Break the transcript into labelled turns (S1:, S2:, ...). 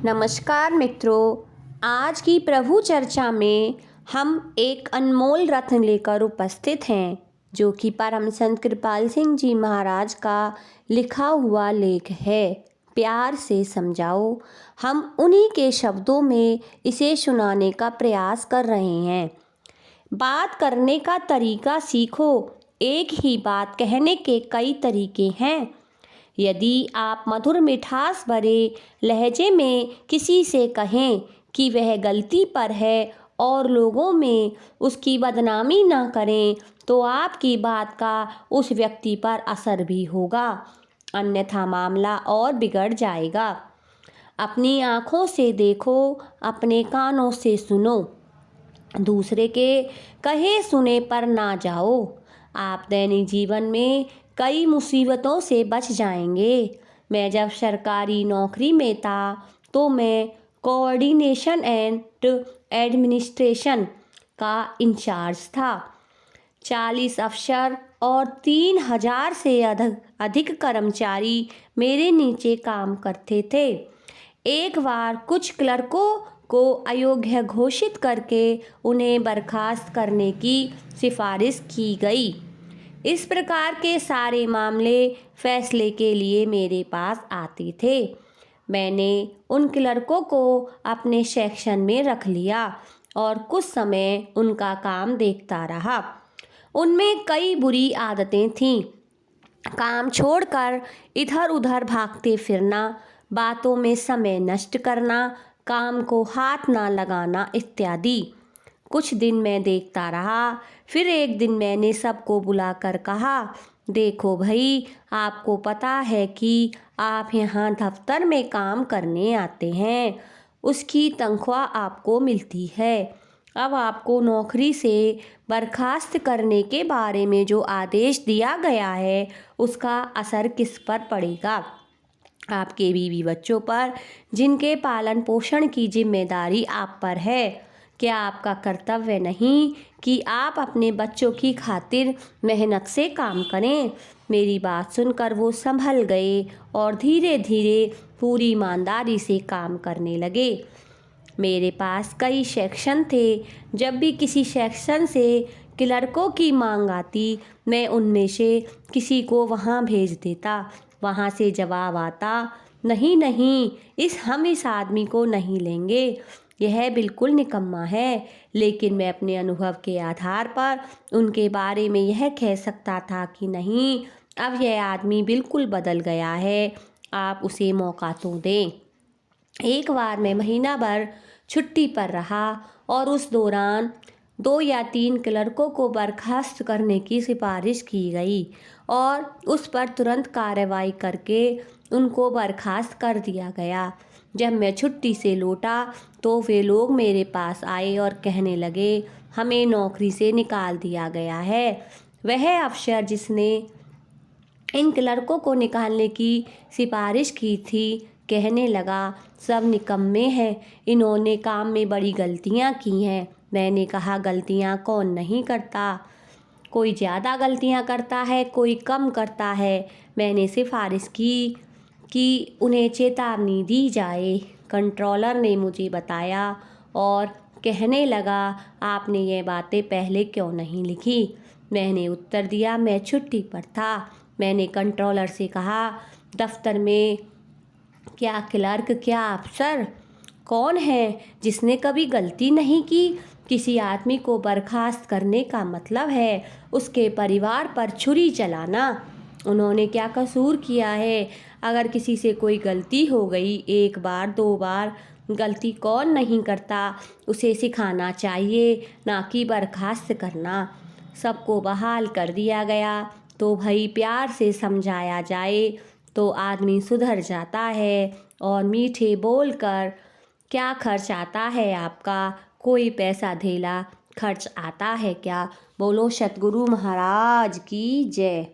S1: नमस्कार मित्रों, आज की प्रभु चर्चा में हम एक अनमोल रत्न लेकर उपस्थित हैं, जो कि परम संत कृपाल सिंह जी महाराज का लिखा हुआ लेख है। प्यार से समझाओ। हम उन्हीं के शब्दों में इसे सुनाने का प्रयास कर रहे हैं। बात करने का तरीका सीखो। एक ही बात कहने के कई तरीके हैं। यदि आप मधुर मिठास भरे लहजे में किसी से कहें कि वह गलती पर है और लोगों में उसकी बदनामी ना करें, तो आपकी बात का उस व्यक्ति पर असर भी होगा, अन्यथा मामला और बिगड़ जाएगा। अपनी आँखों से देखो, अपने कानों से सुनो, दूसरे के कहे सुने पर ना जाओ। आप दैनिक जीवन में कई मुसीबतों से बच जाएंगे। मैं जब सरकारी नौकरी में था तो मैं कोऑर्डिनेशन एंड एडमिनिस्ट्रेशन का इंचार्ज था। 40 अफसर और 3000 से अधिक कर्मचारी मेरे नीचे काम करते थे। एक बार कुछ क्लर्कों को अयोग्य घोषित करके उन्हें बर्खास्त करने की सिफारिश की गई। इस प्रकार के सारे मामले फैसले के लिए मेरे पास आते थे। मैंने उन क्लर्कों को अपने सेक्शन में रख लिया और कुछ समय उनका काम देखता रहा। उनमें कई बुरी आदतें थीं। काम छोड़कर इधर उधर भागते फिरना, बातों में समय नष्ट करना, काम को हाथ ना लगाना इत्यादि। कुछ दिन मैं देखता रहा। फिर एक दिन मैंने सबको बुलाकर कहा, देखो भाई, आपको पता है कि आप यहाँ दफ्तर में काम करने आते हैं, उसकी तनख्वाह आपको मिलती है। अब आपको नौकरी से बर्खास्त करने के बारे में जो आदेश दिया गया है, उसका असर किस पर पड़ेगा? आपके बीवी बच्चों पर, जिनके पालन पोषण की जिम्मेदारी आप पर है। क्या आपका कर्तव्य नहीं कि आप अपने बच्चों की खातिर मेहनत से काम करें? मेरी बात सुनकर वो संभल गए और धीरे धीरे पूरी ईमानदारी से काम करने लगे। मेरे पास कई सेक्शन थे। जब भी किसी सेक्शन से क्लर्कों की मांग आती, मैं उनमें से किसी को वहाँ भेज देता। वहाँ से जवाब आता, नहीं नहीं, हम इस आदमी को नहीं लेंगे, यह बिल्कुल निकम्मा है। लेकिन मैं अपने अनुभव के आधार पर उनके बारे में यह कह सकता था कि नहीं, अब यह आदमी बिल्कुल बदल गया है, आप उसे मौका तो दें। एक बार मैं महीना भर छुट्टी पर रहा और उस दौरान 2 या 3 क्लर्कों को बर्खास्त करने की सिफारिश की गई और उस पर तुरंत कार्रवाई करके उनको बर्खास्त कर दिया गया। जब मैं छुट्टी से लौटा तो वे लोग मेरे पास आए और कहने लगे, हमें नौकरी से निकाल दिया गया है। वह अफसर जिसने इन क्लर्कों को निकालने की सिफारिश की थी कहने लगा, सब निकम्मे हैं, इन्होंने काम में बड़ी गलतियां की हैं। मैंने कहा, गलतियां कौन नहीं करता, कोई ज़्यादा गलतियां करता है, कोई कम करता है। मैंने सिफारिश की कि उन्हें चेतावनी दी जाए। कंट्रोलर ने मुझे बताया और कहने लगा, आपने ये बातें पहले क्यों नहीं लिखी? मैंने उत्तर दिया, मैं छुट्टी पर था। मैंने कंट्रोलर से कहा, दफ्तर में क्या क्लर्क, क्या अफसर, कौन है जिसने कभी गलती नहीं की? किसी आदमी को बर्खास्त करने का मतलब है उसके परिवार पर छुरी चलाना। उन्होंने क्या कसूर किया है? अगर किसी से कोई गलती हो गई, 1 बार 2 बार, गलती कौन नहीं करता, उसे सिखाना चाहिए, ना कि बर्खास्त करना। सबको बहाल कर दिया गया। तो भाई, प्यार से समझाया जाए तो आदमी सुधर जाता है। और मीठे बोलकर क्या खर्च आता है आपका? कोई पैसा धेला खर्च आता है क्या? बोलो सतगुरु महाराज की जय।